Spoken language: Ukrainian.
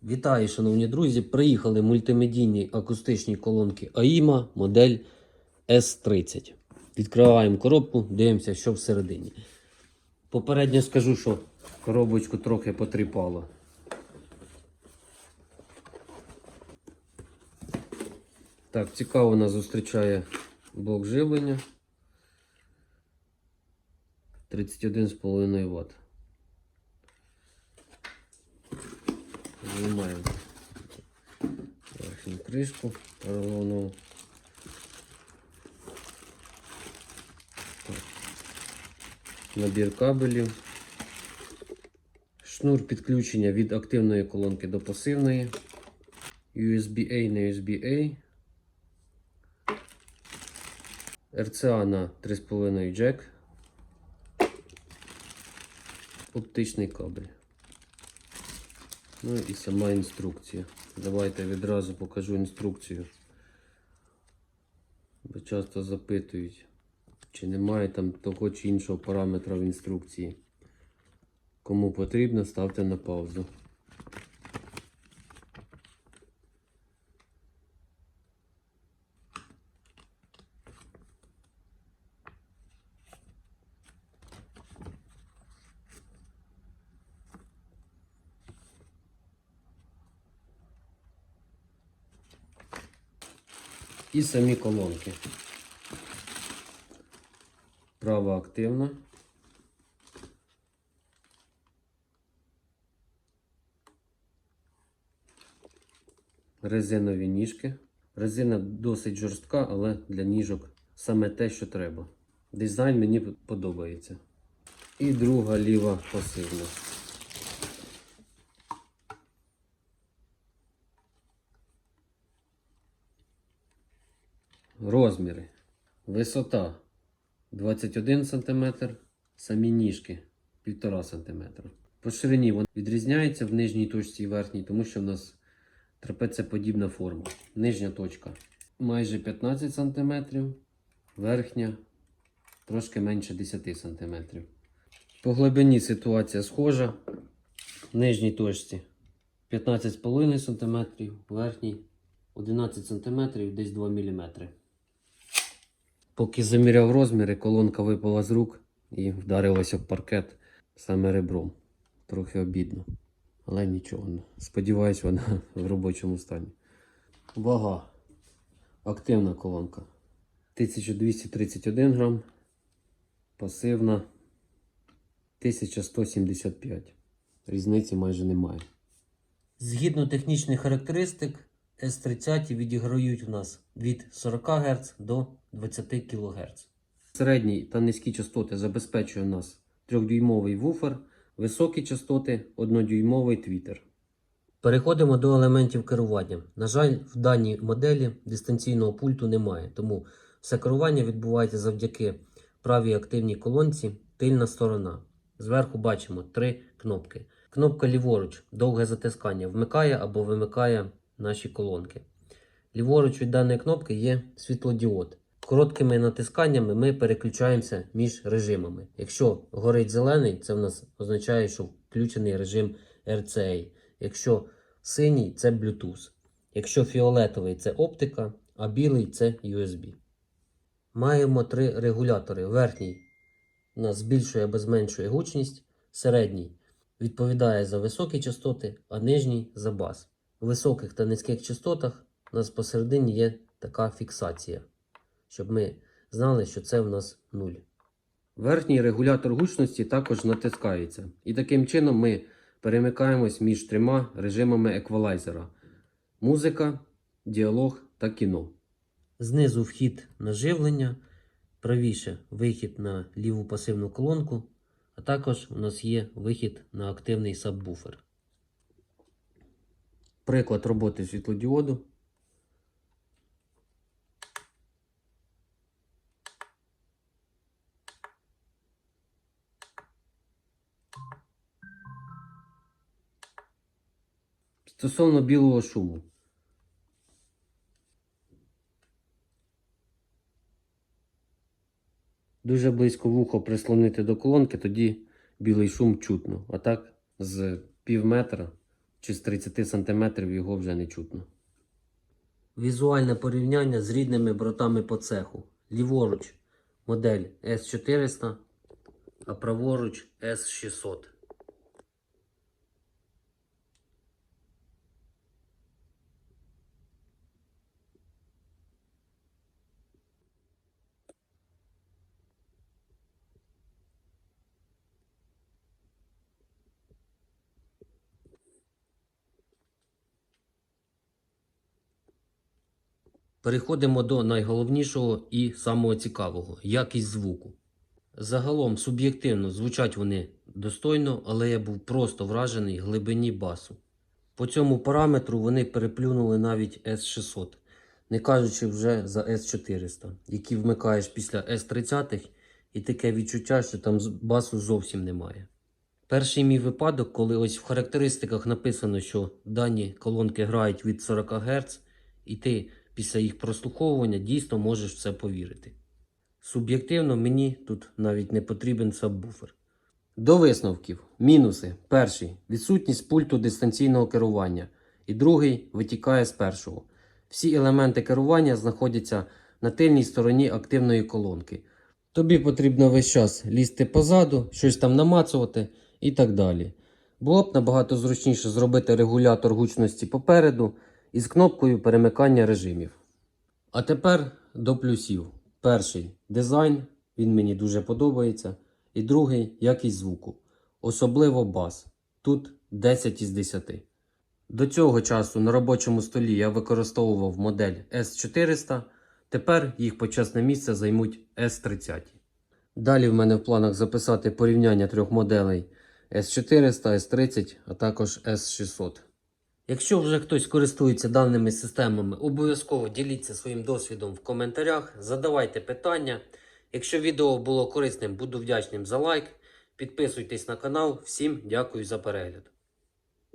Вітаю, шановні друзі! Приїхали мультимедійні акустичні колонки AIMA модель S30. Відкриваємо коробку, дивимося, що всередині. Попередньо скажу, що коробочку трохи потріпало. Так, цікаво нас зустрічає блок живлення 31,5 Вт. Знімаємо верхню кришку поролонову. Набір кабелів. Шнур підключення від активної колонки до пасивної. USB-A на USB-A. RCA на 3,5 джек. Оптичний кабель. Ну і сама інструкція. Давайте відразу покажу інструкцію. Бо часто запитують, чи немає там того чи іншого параметра в інструкції. Кому потрібно, ставте на паузу. І самі колонки. Права активна. Резинові ніжки. Резина досить жорстка, але для ніжок саме те, що треба. Дизайн мені подобається. І друга ліва пасивна. Розміри. Висота 21 см, самі ніжки 1,5 см. По ширині вони відрізняються в нижній точці і верхній, тому що в нас трапецеподібна форма. Нижня точка майже 15 см, верхня трошки менше 10 см. По глибині ситуація схожа. В нижній точці 15,5 см, верхній 11 см, десь 2 мм. Поки заміряв розміри, колонка випала з рук і вдарилася в паркет саме ребром. Трохи обідно. Але нічого. Сподіваюсь, вона в робочому стані. Вага. Активна колонка. 1231 грам. Пасивна 1175. Різниці майже немає. Згідно технічних характеристик, S30 відіграють у нас від 40 Гц до 20 кГц. Середні та низькі частоти забезпечує у нас 3-дюймовий вуфер, високі частоти 1-дюймовий твітер. Переходимо до елементів керування. На жаль, в даній моделі дистанційного пульту немає, тому все керування відбувається завдяки правій активній колонці тильна сторона. Зверху бачимо 3 кнопки. Кнопка ліворуч, довге затискання, вмикає або вимикає наші колонки. Ліворуч від даної кнопки є світлодіод. Короткими натисканнями ми переключаємося між режимами. Якщо горить зелений, це в нас означає, що включений режим RCA. Якщо синій, це Bluetooth. Якщо фіолетовий, це оптика, а білий це USB. Маємо 3 регулятори. Верхній у нас збільшує або зменшує гучність. Середній відповідає за високі частоти, а нижній за бас. У високих та низьких частотах у нас посередині є така фіксація, щоб ми знали, що це в нас 0. Верхній регулятор гучності також натискається. І таким чином ми перемикаємось між 3 режимами еквалайзера: музика, діалог та кіно. Знизу вхід на живлення, правіше вихід на ліву пасивну колонку, а також у нас є вихід на активний сабвуфер. Приклад роботи світлодіоду. Стосовно білого шуму. Дуже близько вухо прислонити до колонки, тоді білий шум чутно. А так з пів метра чи з 30 см його вже не чутно. Візуальне порівняння з рідними братами по цеху. Ліворуч модель S400, а праворуч S600. Переходимо до найголовнішого і самого цікавого – якість звуку. Загалом суб'єктивно звучать вони достойно, але я був просто вражений глибині басу. По цьому параметру вони переплюнули навіть S600, не кажучи вже за S400, які вмикаєш після S30 і таке відчуття, що там басу зовсім немає. Перший мій випадок, коли ось в характеристиках написано, що дані колонки грають від 40 Гц, і ти після їх прослуховування дійсно можеш в це повірити. Суб'єктивно мені тут навіть не потрібен сабвуфер. До висновків. Мінуси. Перший – відсутність пульту дистанційного керування. І другий витікає з першого. Всі елементи керування знаходяться на тильній стороні активної колонки. Тобі потрібно весь час лізти позаду, щось там намацувати і так далі. Було б набагато зручніше зробити регулятор гучності попереду із кнопкою перемикання режимів. А тепер до плюсів. Перший – дизайн, він мені дуже подобається. І другий – якість звуку. Особливо бас. Тут 10 із 10. До цього часу на робочому столі я використовував модель S400. Тепер їх почесне місце займуть S30. Далі в мене в планах записати порівняння трьох моделей S400, S30, а також S600. Якщо вже хтось користується даними системами, обов'язково діліться своїм досвідом в коментарях, задавайте питання. Якщо відео було корисним, буду вдячним за лайк. Підписуйтесь на канал. Всім дякую за перегляд.